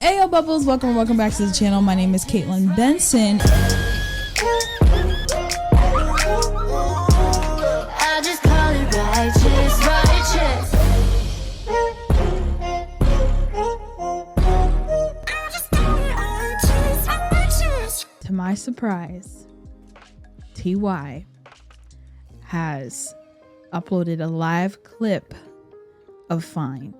Hey yo bubbles, welcome back to the channel. My name is Caitlin Benson. I just call it righteous. To my surprise, TY has uploaded a live clip of Fine.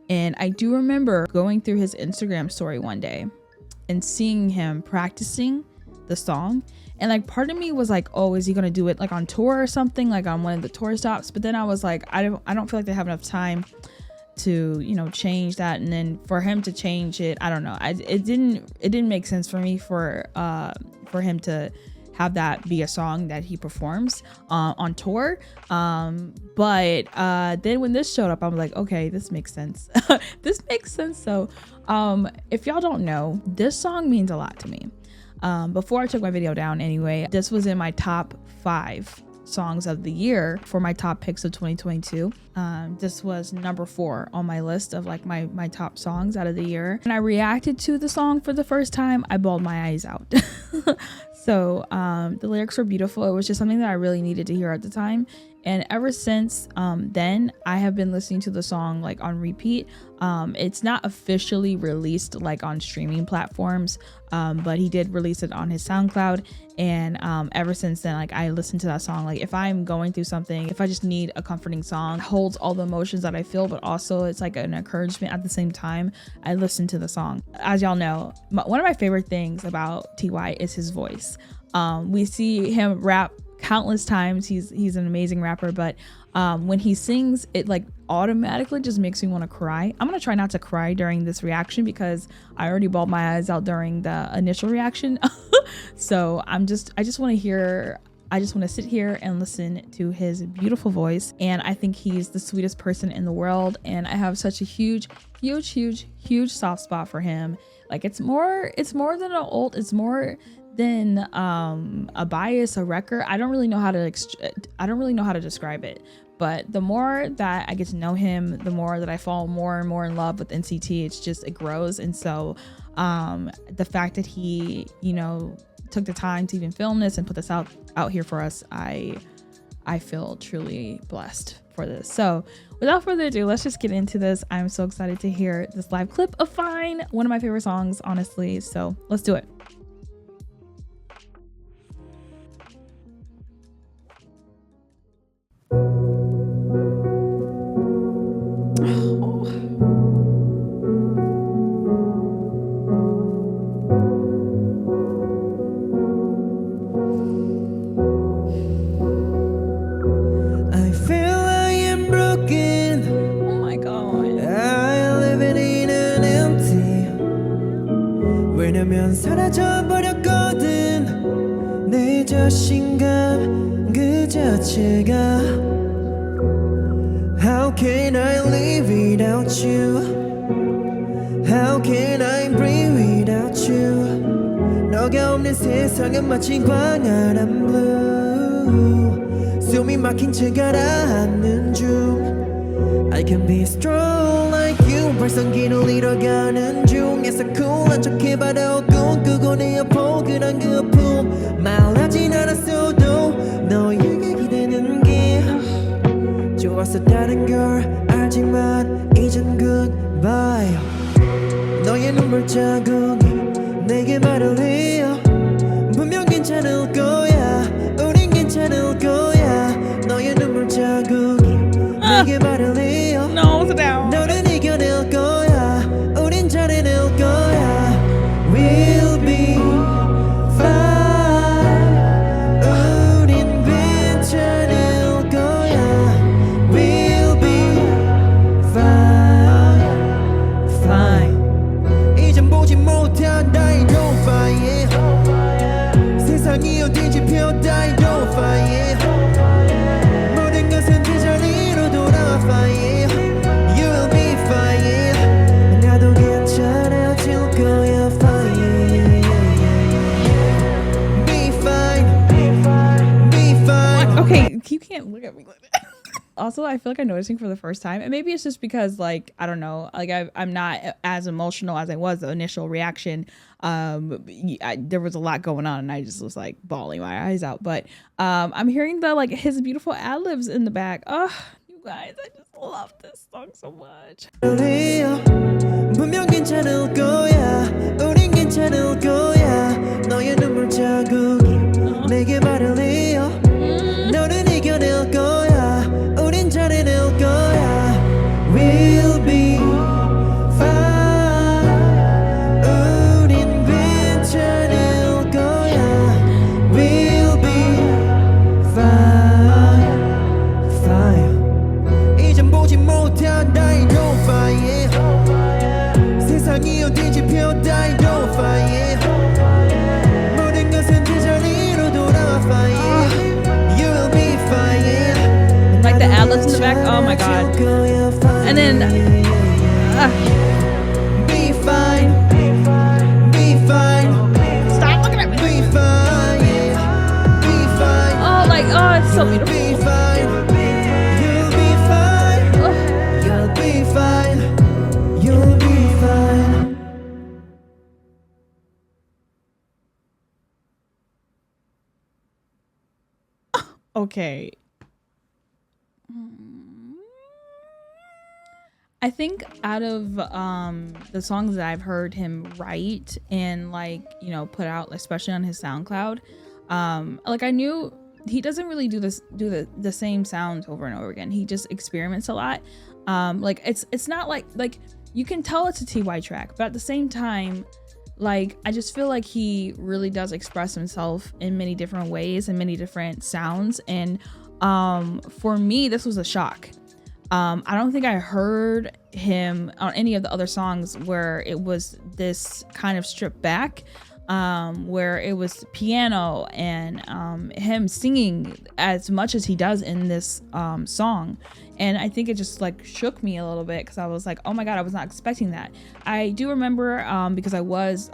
And I do remember going through his Instagram story one day and seeing him practicing the song. And like part of me was like, oh, is he gonna do it like on tour or something, like on one of the tour stops? But then I was like, I don't feel like they have enough time to, you know, change that. And then for him to change it, I don't know. It didn't make sense for me for him to have that be a song that he performs on tour. But then when this showed up, I'm like, okay, this makes sense. This makes sense. So if y'all don't know, this song means a lot to me. Before I took my video down anyway, this was in my top 5 songs of the year for my top picks of 2022. This was number 4 on my list of like my top songs out of the year. And I reacted to the song for the first time. I bawled my eyes out. So the lyrics were beautiful. It was just something that I really needed to hear at the time. And ever since then, I have been listening to the song like on repeat. It's not officially released like on streaming platforms, but he did release it on his SoundCloud. And ever since then, like I listen to that song. Like if I'm going through something, if I just need a comforting song, it holds all the emotions that I feel, but also it's like an encouragement at the same time, I listen to the song. As y'all know, one of my favorite things about TY is his voice. We see him rap countless times. He's an amazing rapper, but when he sings, it like automatically just makes me want to cry. I'm gonna try not to cry during this reaction because I already bawled my eyes out during the initial reaction. So I just want to sit here and listen to his beautiful voice, and I think he's the sweetest person in the world, and I have such a huge soft spot for him. Like it's more than an ult, it's more than a bias, a record. I don't really know how to describe it, but the more that I get to know him, the more that I fall more and more in love with NCT. It grows. And so the fact that he, you know, took the time to even film this and put this out here for us, I feel truly blessed for this. So without further ado, let's just get into this. I'm so excited to hear this live clip of Fine, one of my favorite songs, honestly. So let's do it. 왜냐면 사라져버렸거든 내 자신감 그 자체가 How can I live without you How can I breathe without you 너가 없는 세상은 마치 광활한 blue 숨이 막힌 채 가라앉는 중 I can be strong like you 발성기를 잃어가는 중에서 cool한 척 해봐도 꿈꾸고 내 아파 그런 그 아픔 말하진 않았어도 너에게 기대는 게 좋아서 다른 걸 알지만 이젠 goodbye 너의 눈물 자국이 내게 말을 해요 분명 괜찮을 거야 우린 괜찮을 거야 너의 눈물 자국이 내게 말을 해요 너는 이겨낼 거야 우린 잘해낼 거야 We'll be fine 우린 괜찮을 거야 We'll be fine 이젠 보지 못한 나의 no fire 세상이 뒤집혀 die no fire 모든 것은 제자리로 돌아와 fire You'll be fine 나도 괜찮아질 거야 fine Be fine Be fine Okay, you can't look at me like that. also I feel like I'm noticing for the first time, and maybe it's just because like I don't know, like I'm not as emotional as I was the initial reaction. There was a lot going on, and I just was like bawling my eyes out. But I'm hearing the like his beautiful ad libs in the back. Oh, you guys, I just love this song so much. 분명 괜찮을 거야 우린 괜찮을 거야 너의 눈물 자국이 내게 말을 해요 너는 이겨낼 거야 우린 잘해낼 거야 We'll be fine 우린 괜찮을 거야 We'll be fine fine 이젠 보지 못한 나의 no fire 세상이 뒤집혀 die no fire 모든 것은 제자리로 돌아와 fire You'll be fine Like the ad-libs in the back, oh my god. And then be fine be fine stop looking at me. be fine be fine Oh, like, oh, it's so beautiful. be fine you'll be fine you'll be fine you'll be fine Okay. I think out of the songs that I've heard him write and like, you know, put out, especially on his SoundCloud, like I knew he doesn't really do the same sounds over and over again. He just experiments a lot. Like it's not like you can tell it's a TY track, but at the same time, like I just feel like he really does express himself in many different ways and many different sounds. And for me, this was a shock. I don't think I heard him on any of the other songs where it was this kind of stripped back, where it was piano and him singing as much as he does in this song. And I think it just like shook me a little bit because I was like, oh my God, I was not expecting that. I do remember because I was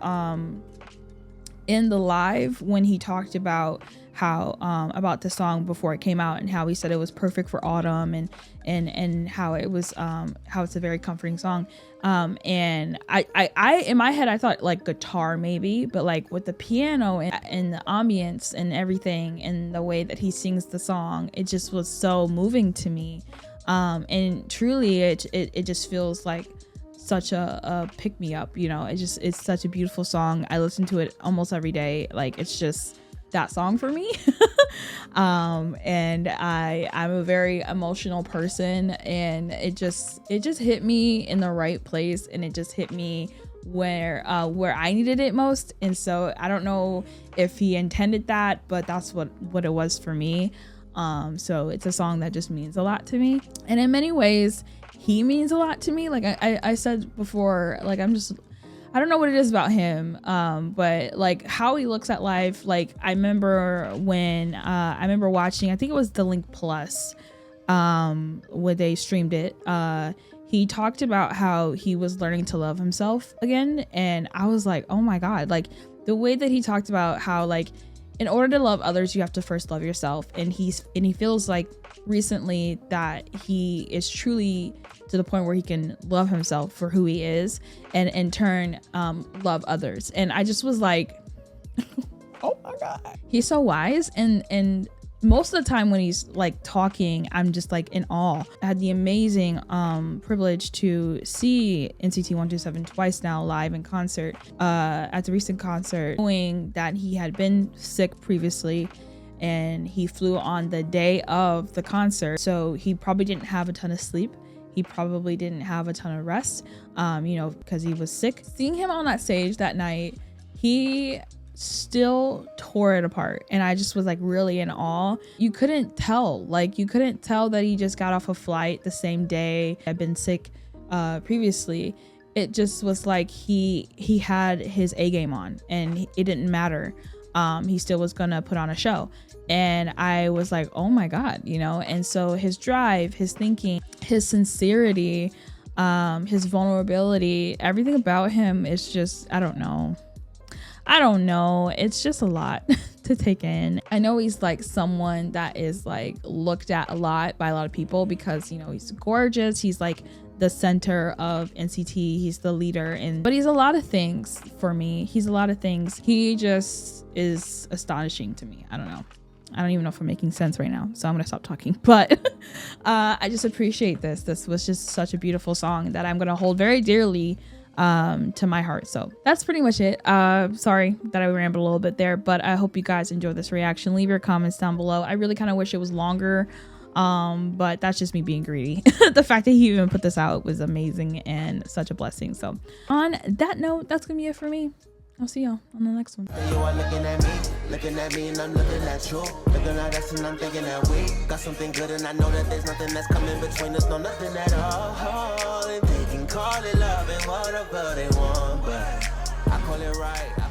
in the live when he talked about how about the song before it came out and how he said it was perfect for autumn and how it was how it's a very comforting song. And I in my head I thought like guitar maybe, but like with the piano and the ambience and everything and the way that he sings the song, it just was so moving to me. And truly it just feels like such a pick me up, you know. It's such a beautiful song. I listen to it almost every day. Like it's just that song for me. And I'm a very emotional person, and it just hit me in the right place, and it just hit me where I needed it most. And so I don't know if he intended that, but that's what it was for me. So it's a song that just means a lot to me, and in many ways he means a lot to me. Like I said before, like I don't know what it is about him, but like how he looks at life. Like I remember when I remember watching, I think it was the Link Plus, where they streamed it. He talked about how he was learning to love himself again, and I was like, oh my God, like the way that he talked about how like in order to love others, you have to first love yourself. And he feels like recently that he is truly to the point where he can love himself for who he is, and in turn love others. And I just was like, oh my God, he's so wise. And most of the time when he's like talking, I'm just like in awe. I had the amazing privilege to see NCT 127 twice now live in concert, at the recent concert, knowing that he had been sick previously and he flew on the day of the concert, so he probably didn't have a ton of sleep. He probably didn't have a ton of rest, you know, because he was sick. Seeing him on that stage that night, he still tore it apart, and I just was like really in awe. You couldn't tell that he just got off a flight the same day. I'd been sick previously. It just was like he had his A game on, and it didn't matter. He still was gonna put on a show. And I was like, oh my God, you know. And so his drive, his thinking, his sincerity, his vulnerability, everything about him is just, I don't know, it's just a lot to take in. I know he's like someone that is like looked at a lot by a lot of people because, you know, he's gorgeous. He's like the center of NCT. He's the leader, but he's a lot of things for me. He's a lot of things. He just is astonishing to me. I don't know. I don't even know if I'm making sense right now, so I'm gonna stop talking. But I just appreciate this. This was just such a beautiful song that I'm gonna hold very dearly to my heart. So that's pretty much it. Sorry that I rambled a little bit there, but I hope you guys enjoyed this reaction. Leave your comments down below. I really kind of wish it was longer, but that's just me being greedy. The fact that he even put this out was amazing and such a blessing. So on that note, that's gonna be it for me. I'll see y'all on the next one. You are looking at me, and I'm looking at you. Looking at us, and I'm thinking that we got something good, and I know that there's nothing that's coming between us, no nothing at all. And they can call it love and whatever they want, but I call it right.